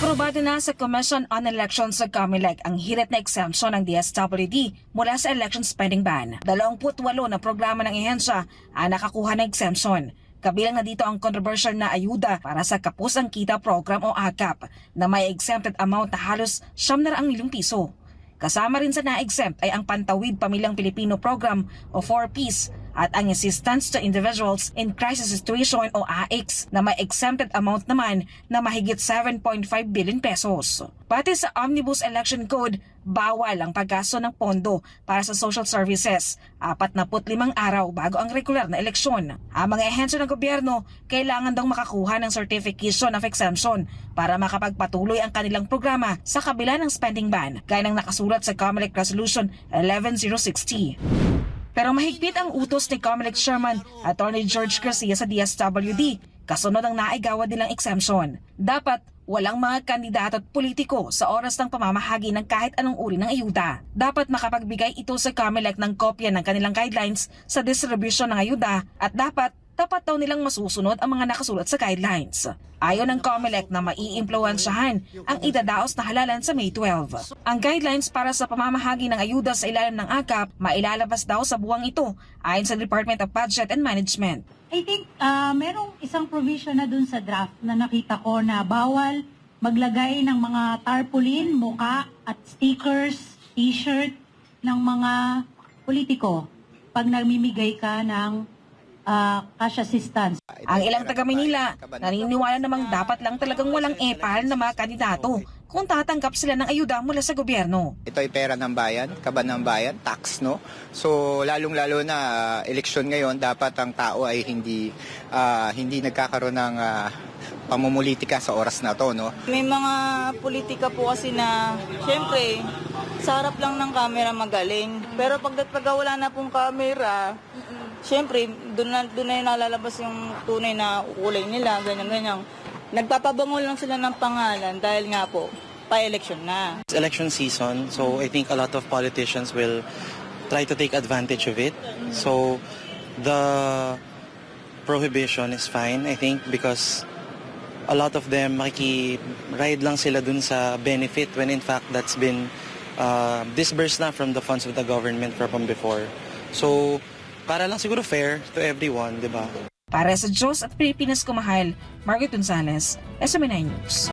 Aprobado na sa Commission on Elections sa COMELEC ang hirit na exemption ng DSWD mula sa election spending ban. 28 na programa ng ehensya ang nakakuha ng exemption. Kabilang na dito ang controversial na ayuda para sa Kapusang Kita Program o AKAP na may exempted amount na halos 700 milyong piso. Kasama rin sa na-exempt ay ang Pantawid Pamilyang Pilipino Program o 4Ps at ang Assistance to Individuals in Crisis Situation o AICS na may exempted amount naman na mahigit 7.5 billion pesos. Pati sa Omnibus Election Code, bawal ang paggasto ng pondo para sa social services 45 araw bago ang regular na eleksyon. Ang mga ehensya ng gobyerno kailangan daw makakuha ng Certification of Exemption para makapagpatuloy ang kanilang programa sa kabila ng spending ban, gaya ng nakasulat sa COMELEC Resolution 11060. Pero mahigpit ang utos ni COMELEC Chairman Attorney George Garcia sa DSWD kasunod ang naigawad nilang exemption. Dapat walang mga kandidato at politiko sa oras ng pamamahagi ng kahit anong uri ng ayuda. Dapat makapagbigay ito sa COMELEC ng kopya ng kanilang guidelines sa distribution ng ayuda at dapat daw nilang masusunod ang mga nakasulat sa guidelines. Ayon ng COMELEC na maiimpluwensyahan ang idadaos na halalan sa May 12. Ang guidelines para sa pamamahagi ng ayuda sa ilalim ng AKAP mailalabas daw sa buwang ito ayon sa Department of Budget and Management. I think merong isang provision na dun sa draft na nakita ko na bawal maglagay ng mga tarpaulin, muka at stickers, t-shirt ng mga politiko pag namimigay ka ng cash assistance. Ang ilang taga-Manila naniniwala namang dapat lang talagang walang epal na mga kandidato kung tatanggap sila ng ayuda mula sa gobyerno. Ito ay pera ng bayan, kaban ng bayan, tax, no? So lalong-lalo na eleksyon ngayon, dapat ang tao ay hindi nagkakaroon ng pamumulitika sa oras na to, no? May mga politika po kasi na, syempre, sa harap lang ng camera magaling. Pero pag wala na pong camera, syempre, doon na yung nalalabas yung tunay na kulay nila, ganyan-ganyan. Nagpapabangol lang sila ng pangalan dahil nga po, pa-election na. It's election season, so I think a lot of politicians will try to take advantage of it. So the prohibition is fine, I think, because a lot of them makiki-ride lang sila dun sa benefit when in fact that's been disbursed na from the funds of the government from before. So para lang siguro fair to everyone, di ba? Para sa Diyos at Pilipinas Kumahal, Margaret Gonzalez, SMNI News.